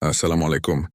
Assalamualaikum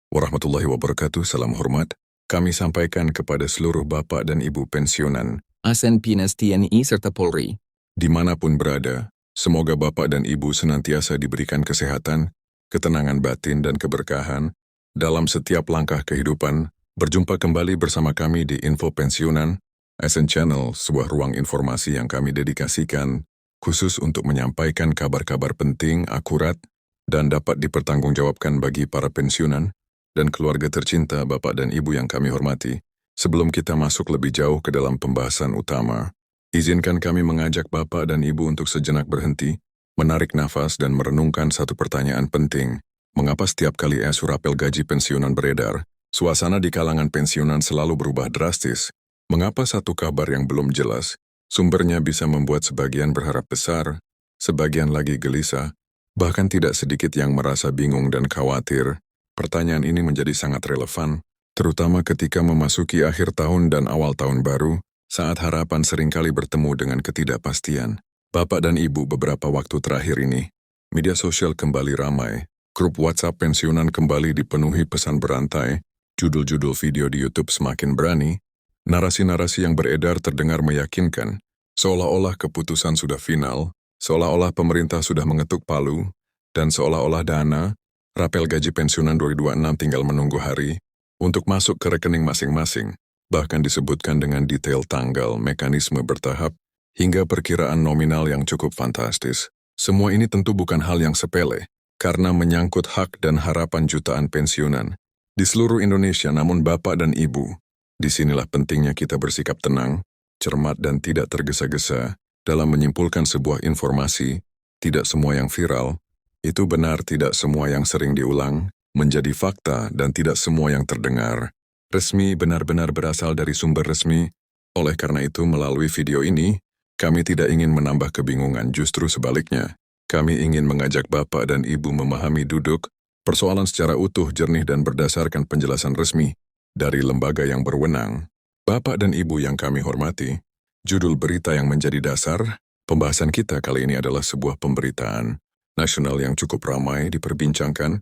warahmatullahi wabarakatuh. Salam hormat. Kami sampaikan kepada seluruh bapak dan ibu pensiunan, ASN PNS TNI serta Polri. dimanapun berada, semoga bapak dan ibu senantiasa diberikan kesehatan, ketenangan batin dan keberkahan dalam setiap langkah kehidupan. Berjumpa kembali bersama kami di Info Pensiunan, ASN Channel, sebuah ruang informasi yang kami dedikasikan khusus untuk menyampaikan kabar-kabar penting, akurat, dan dapat dipertanggungjawabkan bagi para pensiunan dan keluarga tercinta Bapak dan Ibu yang kami hormati. Sebelum kita masuk lebih jauh ke dalam pembahasan utama, izinkan kami mengajak Bapak dan Ibu untuk sejenak berhenti, menarik nafas dan merenungkan satu pertanyaan penting. Mengapa setiap kali isu rapel gaji pensiunan beredar, suasana di kalangan pensiunan selalu berubah drastis? Mengapa satu kabar yang belum jelas, sumbernya bisa membuat sebagian berharap besar, sebagian lagi gelisah, bahkan tidak sedikit yang merasa bingung dan khawatir? Pertanyaan ini menjadi sangat relevan, terutama ketika memasuki akhir tahun dan awal tahun baru, saat harapan seringkali bertemu dengan ketidakpastian. Bapak dan Ibu, beberapa waktu terakhir ini, media sosial kembali ramai, grup WhatsApp pensiunan kembali dipenuhi pesan berantai, judul-judul video di YouTube semakin berani, narasi-narasi yang beredar terdengar meyakinkan, seolah-olah keputusan sudah final, seolah-olah pemerintah sudah mengetuk palu, dan seolah-olah dana, rapel gaji pensiunan 2026 tinggal menunggu hari untuk masuk ke rekening masing-masing, bahkan disebutkan dengan detail tanggal, mekanisme bertahap, hingga perkiraan nominal yang cukup fantastis. Semua ini tentu bukan hal yang sepele, karena menyangkut hak dan harapan jutaan pensiunan di seluruh Indonesia. Namun Bapak dan Ibu, disinilah pentingnya kita bersikap tenang, cermat dan tidak tergesa-gesa dalam menyimpulkan sebuah informasi. Tidak semua yang viral itu benar, tidak semua yang sering diulang menjadi fakta, dan tidak semua yang terdengar resmi benar-benar berasal dari sumber resmi. Oleh karena itu, melalui video ini, kami tidak ingin menambah kebingungan, justru sebaliknya. Kami ingin mengajak Bapak dan Ibu memahami duduk persoalan secara utuh, jernih dan berdasarkan penjelasan resmi dari lembaga yang berwenang. Bapak dan Ibu yang kami hormati, judul berita yang menjadi dasar pembahasan kita kali ini adalah sebuah pemberitaan nasional yang cukup ramai diperbincangkan.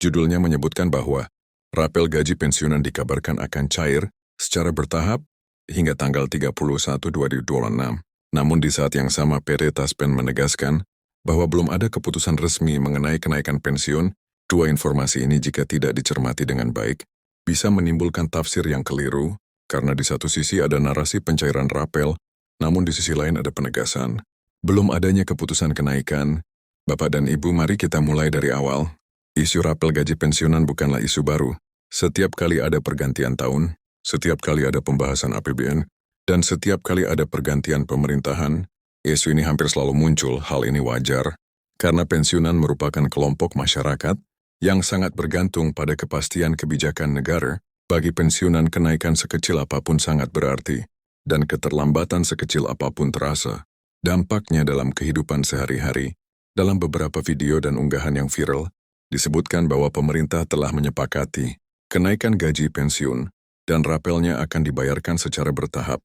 Judulnya menyebutkan bahwa rapel gaji pensiunan dikabarkan akan cair secara bertahap hingga tanggal 31/2026. Namun di saat yang sama PT Taspen menegaskan bahwa belum ada keputusan resmi mengenai kenaikan pensiun. Dua informasi ini jika tidak dicermati dengan baik, bisa menimbulkan tafsir yang keliru, karena di satu sisi ada narasi pencairan rapel, namun di sisi lain ada penegasan belum adanya keputusan kenaikan. Bapak dan Ibu, mari kita mulai dari awal. Isu rapel gaji pensiunan bukanlah isu baru. Setiap kali ada pergantian tahun, setiap kali ada pembahasan APBN, dan setiap kali ada pergantian pemerintahan, isu ini hampir selalu muncul. Hal ini wajar, karena pensiunan merupakan kelompok masyarakat yang sangat bergantung pada kepastian kebijakan negara. Bagi pensiunan, kenaikan sekecil apapun sangat berarti, dan keterlambatan sekecil apapun terasa dampaknya dalam kehidupan sehari-hari. Dalam beberapa video dan unggahan yang viral, disebutkan bahwa pemerintah telah menyepakati kenaikan gaji pensiun dan rapelnya akan dibayarkan secara bertahap,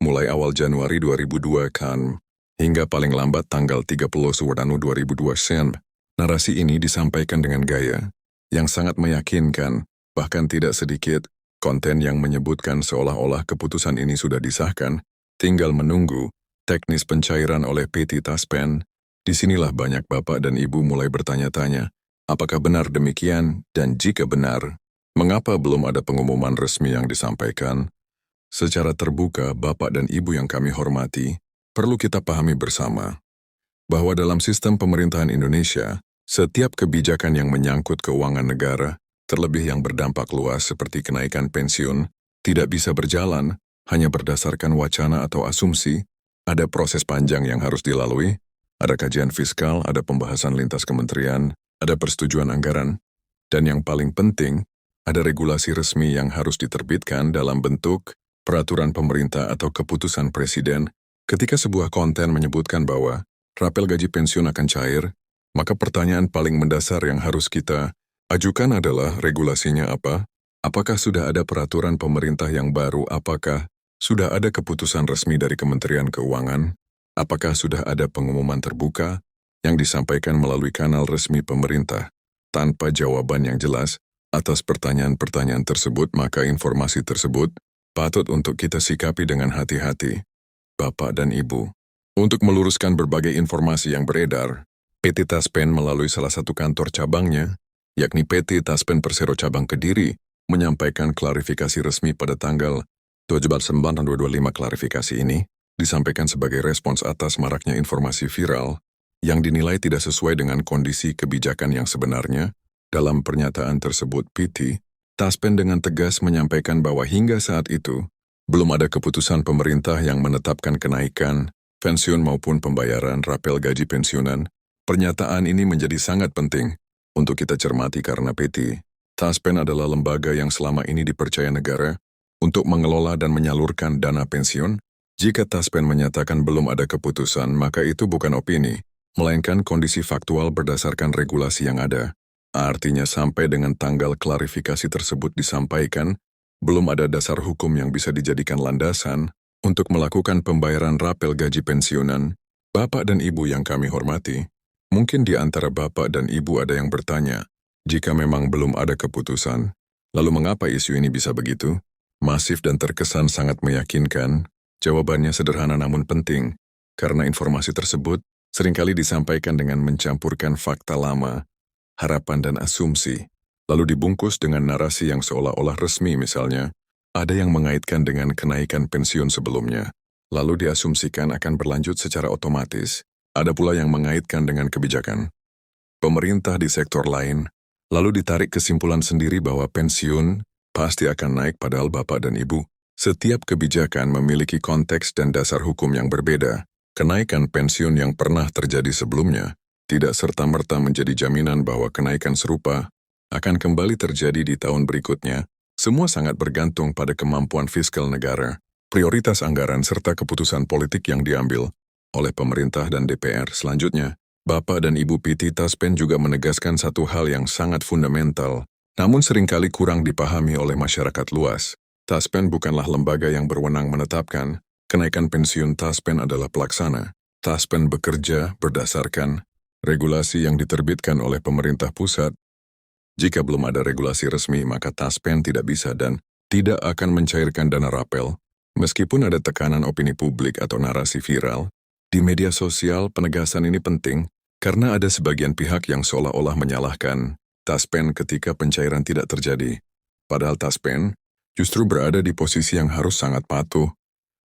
mulai awal Januari 2022 hingga paling lambat tanggal 30 Suwarnanu 2022. Narasi ini disampaikan dengan gaya yang sangat meyakinkan, bahkan tidak sedikit konten yang menyebutkan seolah-olah keputusan ini sudah disahkan, tinggal menunggu teknis pencairan oleh PT Taspen. Disinilah banyak Bapak dan Ibu mulai bertanya-tanya, apakah benar demikian, dan jika benar, mengapa belum ada pengumuman resmi yang disampaikan? Secara terbuka, Bapak dan Ibu yang kami hormati, perlu kita pahami bersama bahwa dalam sistem pemerintahan Indonesia, setiap kebijakan yang menyangkut keuangan negara, terlebih yang berdampak luas seperti kenaikan pensiun, tidak bisa berjalan hanya berdasarkan wacana atau asumsi. Ada proses panjang yang harus dilalui. Ada kajian fiskal, ada pembahasan lintas kementerian, ada persetujuan anggaran, dan yang paling penting, ada regulasi resmi yang harus diterbitkan dalam bentuk peraturan pemerintah atau keputusan presiden. Ketika sebuah konten menyebutkan bahwa rapel gaji pensiun akan cair, maka pertanyaan paling mendasar yang harus kita ajukan adalah regulasinya apa? Apakah sudah ada peraturan pemerintah yang baru? Apakah sudah ada keputusan resmi dari Kementerian Keuangan? Apakah sudah ada pengumuman terbuka yang disampaikan melalui kanal resmi pemerintah? tanpa jawaban yang jelas atas pertanyaan-pertanyaan tersebut, maka informasi tersebut patut untuk kita sikapi dengan hati-hati, Bapak dan Ibu. Untuk meluruskan berbagai informasi yang beredar, PT Taspen melalui salah satu kantor cabangnya, yakni PT Taspen Persero Cabang Kediri, menyampaikan klarifikasi resmi pada tanggal 17/9/2025. Klarifikasi ini disampaikan sebagai respons atas maraknya informasi viral yang dinilai tidak sesuai dengan kondisi kebijakan yang sebenarnya. Dalam pernyataan tersebut, PT Taspen dengan tegas menyampaikan bahwa hingga saat itu, belum ada keputusan pemerintah yang menetapkan kenaikan pensiun maupun pembayaran rapel gaji pensiunan. Pernyataan ini menjadi sangat penting untuk kita cermati karena PT Taspen adalah lembaga yang selama ini dipercaya negara untuk mengelola dan menyalurkan dana pensiun. Jika Taspen menyatakan belum ada keputusan, maka itu bukan opini, melainkan kondisi faktual berdasarkan regulasi yang ada. Artinya sampai dengan tanggal klarifikasi tersebut disampaikan, belum ada dasar hukum yang bisa dijadikan landasan untuk melakukan pembayaran rapel gaji pensiunan. Bapak dan Ibu yang kami hormati, mungkin di antara Bapak dan Ibu ada yang bertanya, jika memang belum ada keputusan, lalu mengapa isu ini bisa begitu? Masif dan terkesan sangat meyakinkan. Jawabannya sederhana namun penting, karena informasi tersebut seringkali disampaikan dengan mencampurkan fakta lama, harapan dan asumsi, lalu dibungkus dengan narasi yang seolah-olah resmi. Misalnya, ada yang mengaitkan dengan kenaikan pensiun sebelumnya, lalu diasumsikan akan berlanjut secara otomatis. Ada pula yang mengaitkan dengan kebijakan pemerintah di sektor lain, lalu ditarik kesimpulan sendiri bahwa pensiun pasti akan naik, padahal Bapak dan Ibu, setiap kebijakan memiliki konteks dan dasar hukum yang berbeda. Kenaikan pensiun yang pernah terjadi sebelumnya tidak serta-merta menjadi jaminan bahwa kenaikan serupa akan kembali terjadi di tahun berikutnya. Semua sangat bergantung pada kemampuan fiskal negara, prioritas anggaran, serta keputusan politik yang diambil oleh pemerintah dan DPR. Selanjutnya, Bapak dan Ibu, PT Taspen juga menegaskan satu hal yang sangat fundamental, namun seringkali kurang dipahami oleh masyarakat luas. Taspen bukanlah lembaga yang berwenang menetapkan kenaikan pensiun. Taspen adalah pelaksana. Taspen bekerja berdasarkan regulasi yang diterbitkan oleh pemerintah pusat. Jika belum ada regulasi resmi, maka Taspen tidak bisa dan tidak akan mencairkan dana rapel. Meskipun ada tekanan opini publik atau narasi viral di media sosial, penegasan ini penting karena ada sebagian pihak yang seolah-olah menyalahkan Taspen ketika pencairan tidak terjadi. Padahal Taspen justru berada di posisi yang harus sangat patuh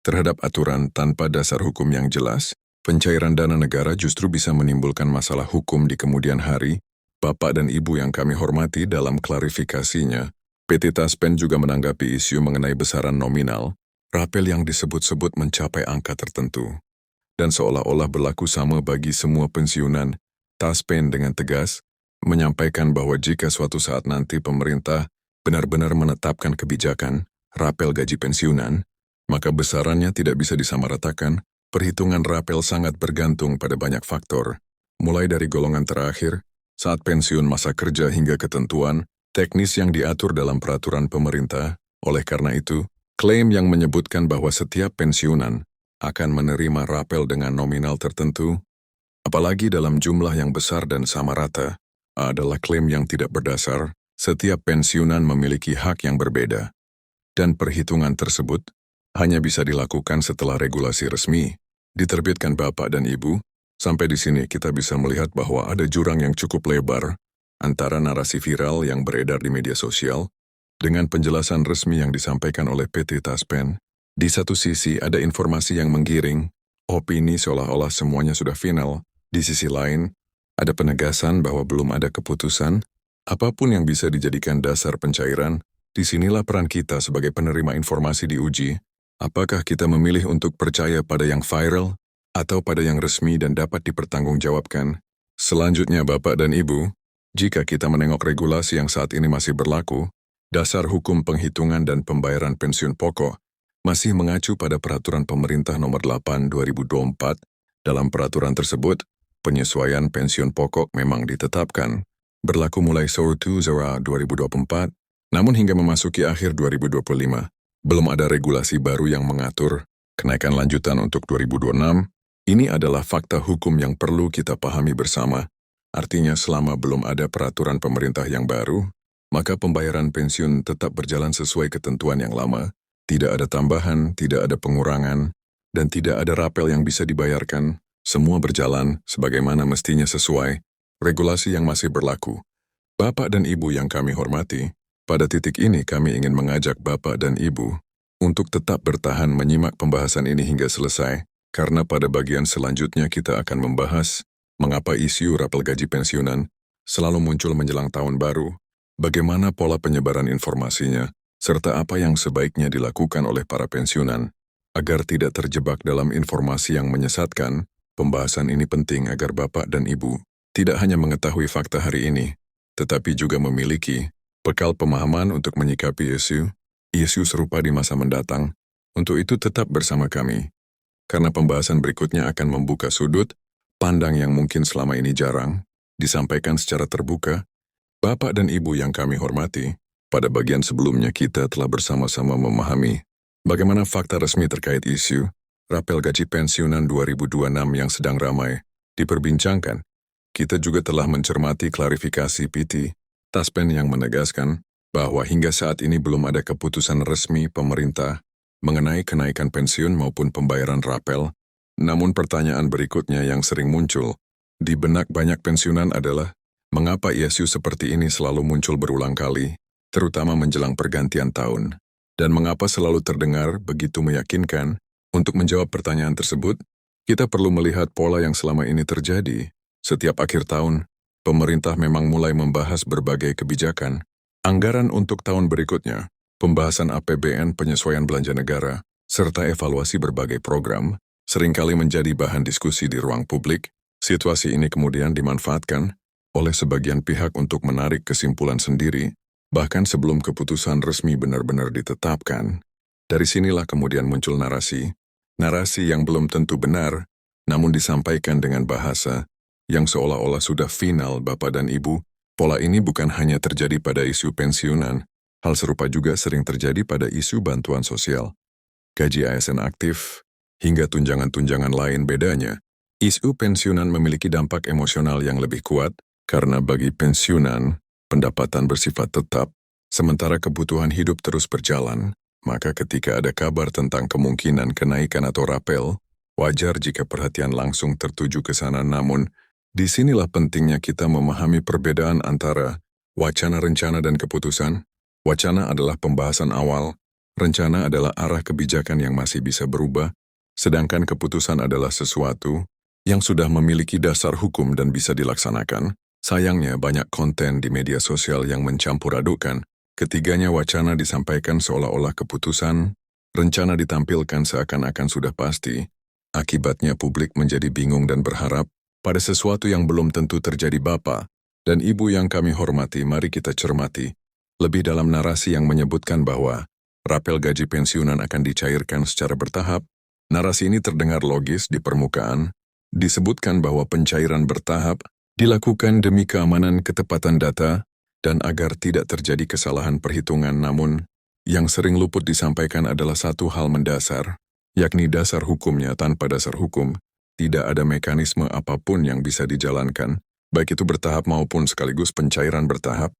terhadap aturan. Tanpa dasar hukum yang jelas, pencairan dana negara justru bisa menimbulkan masalah hukum di kemudian hari. Bapak dan Ibu yang kami hormati, dalam klarifikasinya, PT Taspen juga menanggapi isu mengenai besaran nominal rapel yang disebut-sebut mencapai angka tertentu dan seolah-olah berlaku sama bagi semua pensiunan. Taspen dengan tegas menyampaikan bahwa jika suatu saat nanti pemerintah benar-benar menetapkan kebijakan rapel gaji pensiunan, maka besarannya tidak bisa disamaratakan. Perhitungan rapel sangat bergantung pada banyak faktor, mulai dari golongan terakhir, saat pensiun, masa kerja, hingga ketentuan teknis yang diatur dalam peraturan pemerintah. Oleh karena itu, klaim yang menyebutkan bahwa setiap pensiunan akan menerima rapel dengan nominal tertentu, apalagi dalam jumlah yang besar dan sama rata, adalah klaim yang tidak berdasar. Setiap pensiunan memiliki hak yang berbeda, dan perhitungan tersebut hanya bisa dilakukan setelah regulasi resmi diterbitkan. Bapak dan Ibu, sampai di sini kita bisa melihat bahwa ada jurang yang cukup lebar antara narasi viral yang beredar di media sosial dengan penjelasan resmi yang disampaikan oleh PT Taspen. Di satu sisi ada informasi yang menggiring opini seolah-olah semuanya sudah final. Di sisi lain, ada penegasan bahwa belum ada keputusan apapun yang bisa dijadikan dasar pencairan. Disinilah peran kita sebagai penerima informasi diuji. Apakah kita memilih untuk percaya pada yang viral atau pada yang resmi dan dapat dipertanggungjawabkan? Selanjutnya, Bapak dan Ibu, jika kita menengok regulasi yang saat ini masih berlaku, dasar hukum penghitungan dan pembayaran pensiun pokok masih mengacu pada Peraturan Pemerintah Nomor 8 2024. Dalam peraturan tersebut, penyesuaian pensiun pokok memang ditetapkan berlaku mulai 1 Januari 2024, namun hingga memasuki akhir 2025. Belum ada regulasi baru yang mengatur kenaikan lanjutan untuk 2026. Ini adalah fakta hukum yang perlu kita pahami bersama. Artinya selama belum ada peraturan pemerintah yang baru, maka pembayaran pensiun tetap berjalan sesuai ketentuan yang lama. Tidak ada tambahan, tidak ada pengurangan, dan tidak ada rapel yang bisa dibayarkan. Semua berjalan sebagaimana mestinya sesuai regulasi yang masih berlaku. Bapak dan Ibu yang kami hormati, pada titik ini kami ingin mengajak Bapak dan Ibu untuk tetap bertahan menyimak pembahasan ini hingga selesai, karena pada bagian selanjutnya kita akan membahas mengapa isu rapel gaji pensiunan selalu muncul menjelang tahun baru, bagaimana pola penyebaran informasinya, serta apa yang sebaiknya dilakukan oleh para pensiunan. Agar tidak terjebak dalam informasi yang menyesatkan, pembahasan ini penting agar Bapak dan Ibu tidak hanya mengetahui fakta hari ini, tetapi juga memiliki bekal pemahaman untuk menyikapi isu serupa di masa mendatang. Untuk itu tetap bersama kami, karena pembahasan berikutnya akan membuka sudut pandang yang mungkin selama ini jarang disampaikan secara terbuka. Bapak dan Ibu yang kami hormati, pada bagian sebelumnya kita telah bersama-sama memahami bagaimana fakta resmi terkait isu rapel gaji pensiunan 2026 yang sedang ramai diperbincangkan. Kita juga telah mencermati klarifikasi PT Taspen yang menegaskan bahwa hingga saat ini belum ada keputusan resmi pemerintah mengenai kenaikan pensiun maupun pembayaran rapel. Namun pertanyaan berikutnya yang sering muncul di benak banyak pensiunan adalah, mengapa isu seperti ini selalu muncul berulang kali, terutama menjelang pergantian tahun? Dan mengapa selalu terdengar begitu meyakinkan? Untuk menjawab pertanyaan tersebut, kita perlu melihat pola yang selama ini terjadi. Setiap akhir tahun, pemerintah memang mulai membahas berbagai kebijakan, anggaran untuk tahun berikutnya, pembahasan APBN penyesuaian belanja negara, serta evaluasi berbagai program, seringkali menjadi bahan diskusi di ruang publik. Situasi ini kemudian dimanfaatkan oleh sebagian pihak untuk menarik kesimpulan sendiri, bahkan sebelum keputusan resmi benar-benar ditetapkan. Dari sinilah kemudian muncul narasi yang belum tentu benar, namun disampaikan dengan bahasa yang seolah-olah sudah final. Bapak dan Ibu, pola ini bukan hanya terjadi pada isu pensiunan, hal serupa juga sering terjadi pada isu bantuan sosial, gaji ASN aktif, hingga tunjangan-tunjangan lain. Bedanya, isu pensiunan memiliki dampak emosional yang lebih kuat, karena bagi pensiunan, pendapatan bersifat tetap, sementara kebutuhan hidup terus berjalan. Maka ketika ada kabar tentang kemungkinan kenaikan atau rapel, wajar jika perhatian langsung tertuju ke sana. Namun, disinilah pentingnya kita memahami perbedaan antara wacana, rencana, dan keputusan. Wacana adalah pembahasan awal, rencana adalah arah kebijakan yang masih bisa berubah, sedangkan keputusan adalah sesuatu yang sudah memiliki dasar hukum dan bisa dilaksanakan. Sayangnya banyak konten di media sosial yang mencampur adukan. Ketiganya, wacana disampaikan seolah-olah keputusan, rencana ditampilkan seakan-akan sudah pasti. Akibatnya publik menjadi bingung dan berharap pada sesuatu yang belum tentu terjadi. Bapak dan Ibu yang kami hormati, mari kita cermati lebih dalam narasi yang menyebutkan bahwa rapel gaji pensiunan akan dicairkan secara bertahap. Narasi ini terdengar logis di permukaan. Disebutkan bahwa pencairan bertahap dilakukan demi keamanan ketepatan data dan agar tidak terjadi kesalahan perhitungan. Namun, yang sering luput disampaikan adalah satu hal mendasar, yakni dasar hukumnya. Tanpa dasar hukum, tidak ada mekanisme apapun yang bisa dijalankan, baik itu bertahap maupun sekaligus. Pencairan bertahap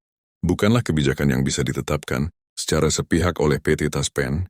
bukanlah kebijakan yang bisa ditetapkan secara sepihak oleh PT Taspen.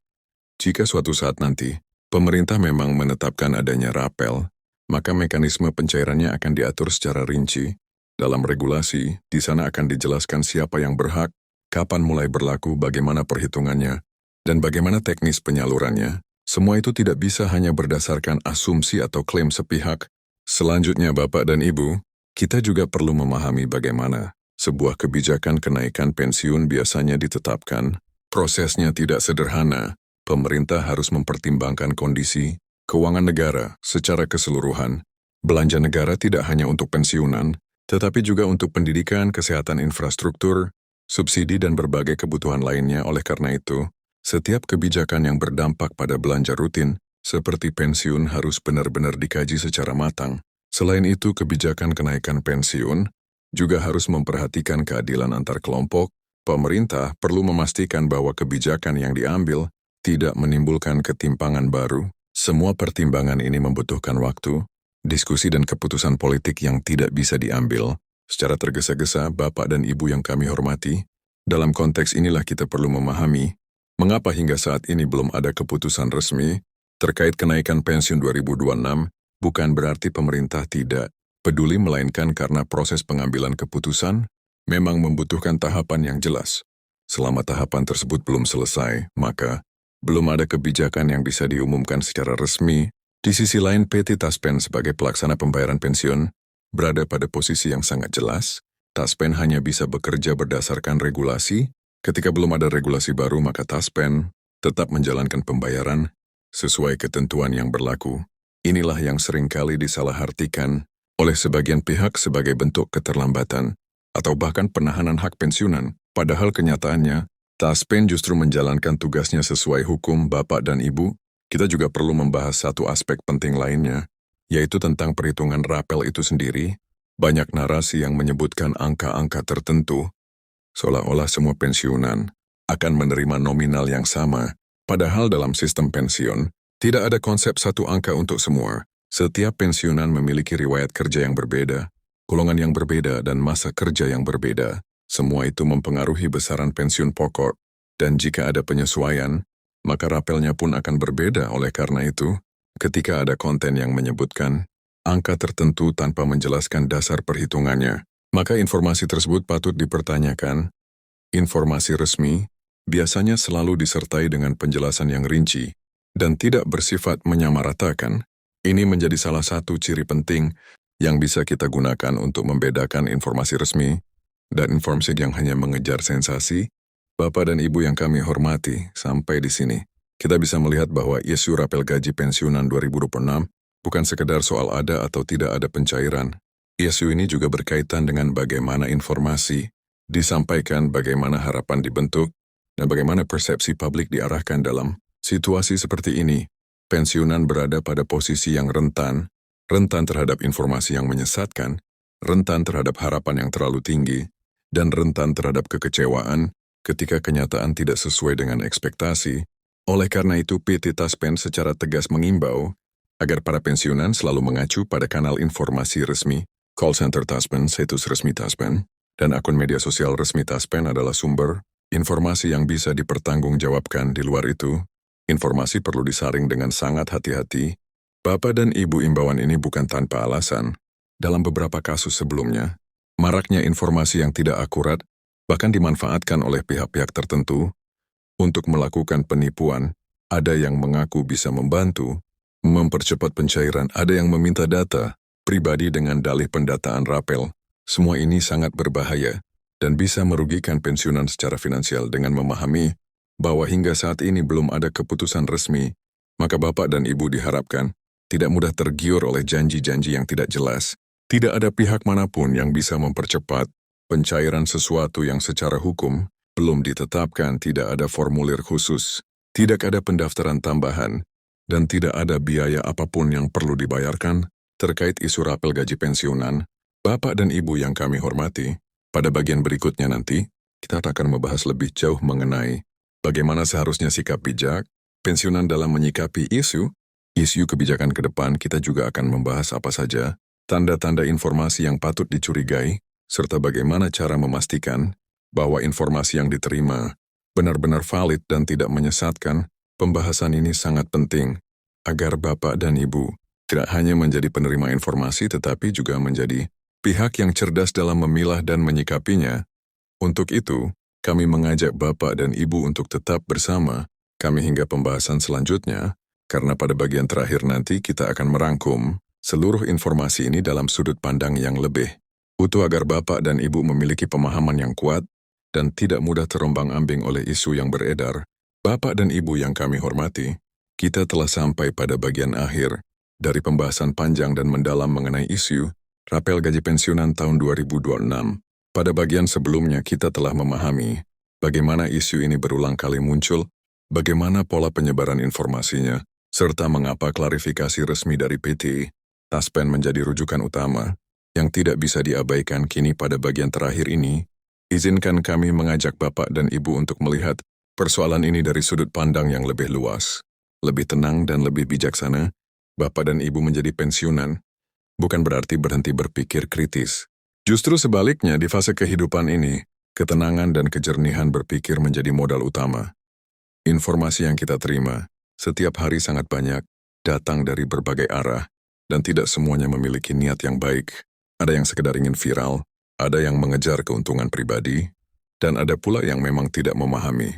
Jika suatu saat nanti, pemerintah memang menetapkan adanya rapel, maka mekanisme pencairannya akan diatur secara rinci. Dalam regulasi, di sana akan dijelaskan siapa yang berhak, kapan mulai berlaku, bagaimana perhitungannya, dan bagaimana teknis penyalurannya. Semua itu tidak bisa hanya berdasarkan asumsi atau klaim sepihak. Selanjutnya, Bapak dan Ibu, kita juga perlu memahami bagaimana sebuah kebijakan kenaikan pensiun biasanya ditetapkan. Prosesnya tidak sederhana. Pemerintah harus mempertimbangkan kondisi keuangan negara secara keseluruhan. Belanja negara tidak hanya untuk pensiunan, tetapi juga untuk pendidikan, kesehatan, infrastruktur, subsidi, dan berbagai kebutuhan lainnya. Oleh karena itu, setiap kebijakan yang berdampak pada belanja rutin, seperti pensiun, harus benar-benar dikaji secara matang. Selain itu, kebijakan kenaikan pensiun juga harus memperhatikan keadilan antar kelompok. Pemerintah perlu memastikan bahwa kebijakan yang diambil tidak menimbulkan ketimpangan baru. Semua pertimbangan ini membutuhkan waktu, diskusi, dan keputusan politik yang tidak bisa diambil Secara tergesa-gesa, Bapak dan Ibu yang kami hormati, dalam konteks inilah kita perlu memahami mengapa hingga saat ini belum ada keputusan resmi terkait kenaikan pensiun 2026, bukan berarti pemerintah tidak peduli, melainkan karena proses pengambilan keputusan memang membutuhkan tahapan yang jelas. Selama tahapan tersebut belum selesai, maka belum ada kebijakan yang bisa diumumkan secara resmi. Di sisi lain, PT Taspen sebagai pelaksana pembayaran pensiun berada pada posisi yang sangat jelas. Taspen hanya bisa bekerja berdasarkan regulasi. Ketika belum ada regulasi baru, maka Taspen tetap menjalankan pembayaran sesuai ketentuan yang berlaku. Inilah yang seringkali disalahartikan oleh sebagian pihak sebagai bentuk keterlambatan atau bahkan penahanan hak pensiunan. Padahal kenyataannya, Taspen justru menjalankan tugasnya sesuai hukum. Bapak dan Ibu, kita juga perlu membahas satu aspek penting lainnya, yaitu tentang perhitungan rapel itu sendiri. Banyak narasi yang menyebutkan angka-angka tertentu, seolah-olah semua pensiunan akan menerima nominal yang sama. Padahal dalam sistem pensiun, tidak ada konsep satu angka untuk semua. Setiap pensiunan memiliki riwayat kerja yang berbeda, golongan yang berbeda, dan masa kerja yang berbeda. Semua itu mempengaruhi besaran pensiun pokok, dan jika ada penyesuaian, maka rapelnya pun akan berbeda. Oleh karena itu, ketika ada konten yang menyebutkan angka tertentu tanpa menjelaskan dasar perhitungannya, maka informasi tersebut patut dipertanyakan. Informasi resmi biasanya selalu disertai dengan penjelasan yang rinci dan tidak bersifat menyamaratakan. Ini menjadi salah satu ciri penting yang bisa kita gunakan untuk membedakan informasi resmi dan informasi yang hanya mengejar sensasi. Bapak dan Ibu yang kami hormati, sampai di sini kita bisa melihat bahwa isu rapel gaji pensiunan 2026 bukan sekedar soal ada atau tidak ada pencairan. Isu ini juga berkaitan dengan bagaimana informasi disampaikan, bagaimana harapan dibentuk, dan bagaimana persepsi publik diarahkan dalam situasi seperti ini. Pensiunan berada pada posisi yang rentan terhadap informasi yang menyesatkan, rentan terhadap harapan yang terlalu tinggi, dan rentan terhadap kekecewaan ketika kenyataan tidak sesuai dengan ekspektasi. Oleh karena itu, PT Taspen secara tegas mengimbau agar para pensiunan selalu mengacu pada kanal informasi resmi, call center Taspen, situs resmi Taspen, dan akun media sosial resmi Taspen adalah sumber informasi yang bisa dipertanggungjawabkan. Di luar itu, informasi perlu disaring dengan sangat hati-hati. Bapak dan Ibu, imbauan ini bukan tanpa alasan. Dalam beberapa kasus sebelumnya, maraknya informasi yang tidak akurat bahkan dimanfaatkan oleh pihak-pihak tertentu untuk melakukan penipuan. Ada yang mengaku bisa membantu mempercepat pencairan, ada yang meminta data pribadi dengan dalih pendataan rapel. Semua ini sangat berbahaya dan bisa merugikan pensiunan secara finansial. Dengan memahami bahwa hingga saat ini belum ada keputusan resmi, maka Bapak dan Ibu diharapkan tidak mudah tergiur oleh janji-janji yang tidak jelas. Tidak ada pihak manapun yang bisa mempercepat pencairan sesuatu yang secara hukum belum ditetapkan. Tidak ada formulir khusus, tidak ada pendaftaran tambahan, dan tidak ada biaya apapun yang perlu dibayarkan terkait isu rapel gaji pensiunan. Bapak dan Ibu yang kami hormati, pada bagian berikutnya nanti, kita akan membahas lebih jauh mengenai bagaimana seharusnya sikap bijak pensiunan dalam menyikapi isu kebijakan ke depan. Kita juga akan membahas apa saja tanda-tanda informasi yang patut dicurigai, serta bagaimana cara memastikan bahwa informasi yang diterima benar-benar valid dan tidak menyesatkan. Pembahasan ini sangat penting agar Bapak dan Ibu tidak hanya menjadi penerima informasi tetapi juga menjadi pihak yang cerdas dalam memilah dan menyikapinya. Untuk itu, kami mengajak Bapak dan Ibu untuk tetap bersama kami hingga pembahasan selanjutnya, karena pada bagian terakhir nanti kita akan merangkum seluruh informasi ini dalam sudut pandang yang lebih utuh agar Bapak dan Ibu memiliki pemahaman yang kuat dan tidak mudah terombang-ambing oleh isu yang beredar. Bapak dan Ibu yang kami hormati, kita telah sampai pada bagian akhir dari pembahasan panjang dan mendalam mengenai isu rapel gaji pensiunan tahun 2026. Pada bagian sebelumnya kita telah memahami bagaimana isu ini berulang kali muncul, bagaimana pola penyebaran informasinya, serta mengapa klarifikasi resmi dari PT Taspen menjadi rujukan utama yang tidak bisa diabaikan. Kini pada bagian terakhir ini, izinkan kami mengajak Bapak dan Ibu untuk melihat persoalan ini dari sudut pandang yang lebih luas, lebih tenang dan lebih bijaksana. Bapak dan Ibu menjadi pensiunan bukan berarti berhenti berpikir kritis. Justru sebaliknya, di fase kehidupan ini, ketenangan dan kejernihan berpikir menjadi modal utama. Informasi yang kita terima setiap hari sangat banyak, datang dari berbagai arah, dan tidak semuanya memiliki niat yang baik. Ada yang sekedar ingin viral, ada yang mengejar keuntungan pribadi, dan ada pula yang memang tidak memahami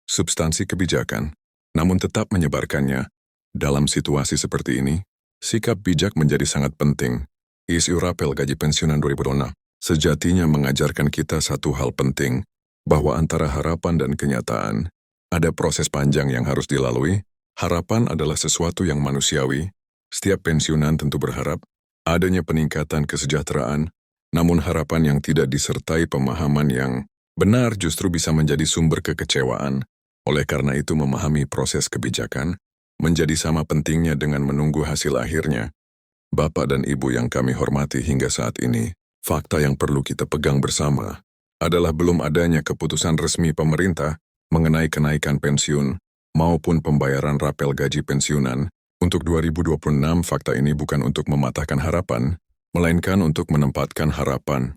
substansi kebijakan, namun tetap menyebarkannya. Dalam situasi seperti ini, sikap bijak menjadi sangat penting. Isu rapel gaji pensiunan 2026 sejatinya mengajarkan kita satu hal penting, bahwa antara harapan dan kenyataan, ada proses panjang yang harus dilalui. Harapan adalah sesuatu yang manusiawi. Setiap pensiunan tentu berharap adanya peningkatan kesejahteraan, namun harapan yang tidak disertai pemahaman yang benar justru bisa menjadi sumber kekecewaan. Oleh karena itu, memahami proses kebijakan menjadi sama pentingnya dengan menunggu hasil akhirnya. Bapak dan Ibu yang kami hormati hingga saat ini, fakta yang perlu kita pegang bersama adalah belum adanya keputusan resmi pemerintah mengenai kenaikan pensiun maupun pembayaran rapel gaji pensiunan. Untuk 2026, fakta ini bukan untuk mematahkan harapan, melainkan untuk menempatkan harapan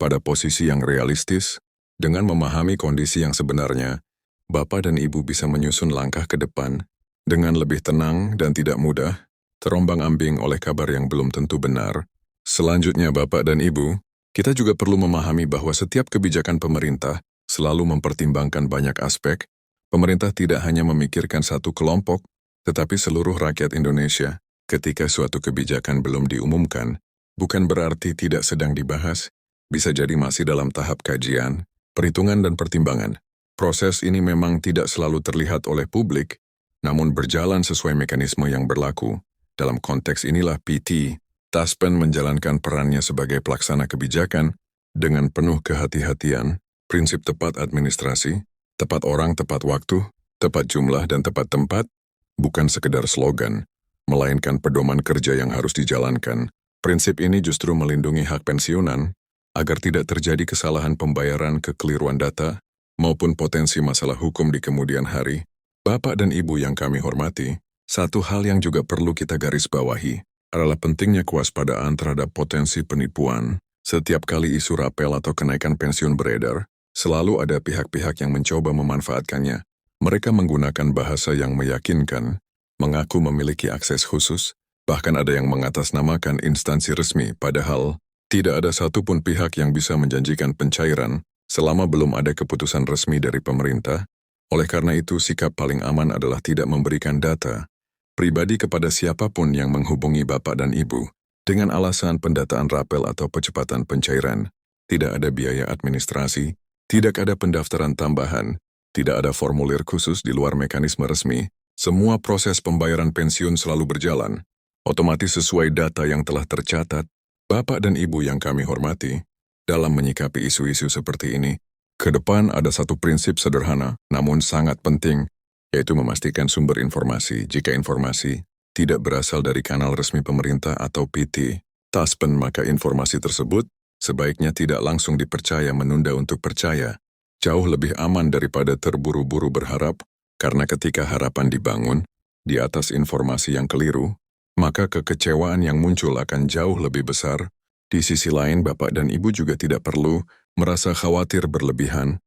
pada posisi yang realistis. Dengan memahami kondisi yang sebenarnya, Bapak dan Ibu bisa menyusun langkah ke depan dengan lebih tenang dan tidak mudah terombang-ambing oleh kabar yang belum tentu benar. Selanjutnya, Bapak dan Ibu, kita juga perlu memahami bahwa setiap kebijakan pemerintah selalu mempertimbangkan banyak aspek. Pemerintah tidak hanya memikirkan satu kelompok, tetapi seluruh rakyat Indonesia. Ketika suatu kebijakan belum diumumkan, bukan berarti tidak sedang dibahas, bisa jadi masih dalam tahap kajian, perhitungan dan pertimbangan. Proses ini memang tidak selalu terlihat oleh publik, namun berjalan sesuai mekanisme yang berlaku. Dalam konteks inilah PT Taspen menjalankan perannya sebagai pelaksana kebijakan dengan penuh kehati-hatian, prinsip tepat administrasi, tepat orang, tepat waktu, tepat jumlah dan tepat tempat, bukan sekedar slogan, melainkan pedoman kerja yang harus dijalankan. Prinsip ini justru melindungi hak pensiunan agar tidak terjadi kesalahan pembayaran, kekeliruan data, maupun potensi masalah hukum di kemudian hari. Bapak dan Ibu yang kami hormati, satu hal yang juga perlu kita garis bawahi adalah pentingnya kewaspadaan terhadap potensi penipuan. Setiap kali isu rapel atau kenaikan pensiun beredar, selalu ada pihak-pihak yang mencoba memanfaatkannya. Mereka menggunakan bahasa yang meyakinkan, mengaku memiliki akses khusus, bahkan ada yang mengatasnamakan instansi resmi, padahal tidak ada satupun pihak yang bisa menjanjikan pencairan selama belum ada keputusan resmi dari pemerintah. Oleh karena itu, sikap paling aman adalah tidak memberikan data pribadi kepada siapapun yang menghubungi Bapak dan Ibu dengan alasan pendataan rapel atau percepatan pencairan. Tidak ada biaya administrasi, tidak ada pendaftaran tambahan, tidak ada formulir khusus di luar mekanisme resmi. Semua proses pembayaran pensiun selalu berjalan otomatis sesuai data yang telah tercatat. Bapak dan Ibu yang kami hormati, dalam menyikapi isu-isu seperti ini, ke depan ada satu prinsip sederhana namun sangat penting, yaitu memastikan sumber informasi. Jika informasi tidak berasal dari kanal resmi pemerintah atau PT Taspen, maka informasi tersebut sebaiknya tidak langsung dipercaya. Menunda untuk percaya jauh lebih aman daripada terburu-buru berharap, karena ketika harapan dibangun di atas informasi yang keliru, maka kekecewaan yang muncul akan jauh lebih besar. Di sisi lain, Bapak dan Ibu juga tidak perlu merasa khawatir berlebihan.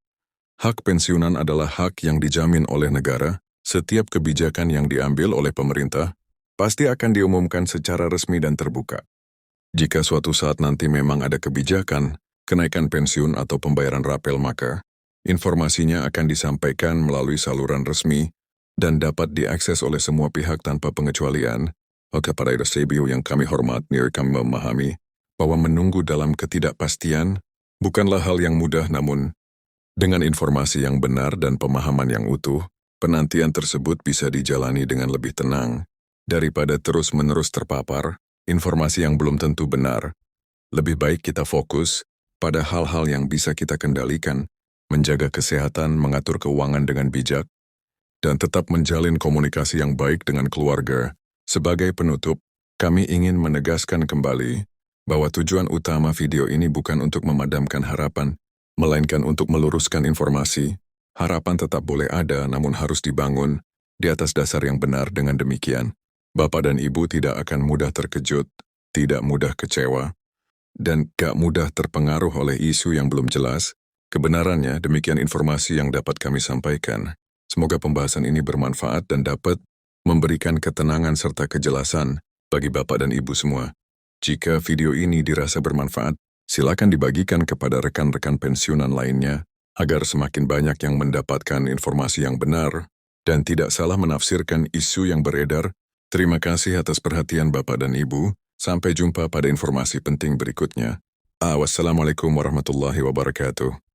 Hak pensiunan adalah hak yang dijamin oleh negara. Setiap kebijakan yang diambil oleh pemerintah pasti akan diumumkan secara resmi dan terbuka. Jika suatu saat nanti memang ada kebijakan kenaikan pensiun atau pembayaran rapel, maka informasinya akan disampaikan melalui saluran resmi dan dapat diakses oleh semua pihak tanpa pengecualian. Kepada Ibu yang kami hormati, kami memahami bahwa menunggu dalam ketidakpastian bukanlah hal yang mudah, namun dengan informasi yang benar dan pemahaman yang utuh, penantian tersebut bisa dijalani dengan lebih tenang daripada terus-menerus terpapar informasi yang belum tentu benar. Lebih baik kita fokus pada hal-hal yang bisa kita kendalikan, menjaga kesehatan, mengatur keuangan dengan bijak, dan tetap menjalin komunikasi yang baik dengan keluarga. Sebagai penutup, kami ingin menegaskan kembali bahwa tujuan utama video ini bukan untuk memadamkan harapan, melainkan untuk meluruskan informasi. Harapan tetap boleh ada, namun harus dibangun di atas dasar yang benar. Dengan demikian, Bapak dan Ibu tidak akan mudah terkejut, tidak mudah kecewa, dan gak mudah terpengaruh oleh isu yang belum jelas. Kebenarannya, demikian informasi yang dapat kami sampaikan. Semoga pembahasan ini bermanfaat dan dapat memberikan ketenangan serta kejelasan bagi Bapak dan Ibu semua. Jika video ini dirasa bermanfaat, silakan dibagikan kepada rekan-rekan pensiunan lainnya agar semakin banyak yang mendapatkan informasi yang benar dan tidak salah menafsirkan isu yang beredar. Terima kasih atas perhatian Bapak dan Ibu. Sampai jumpa pada informasi penting berikutnya. Wassalamualaikum warahmatullahi wabarakatuh.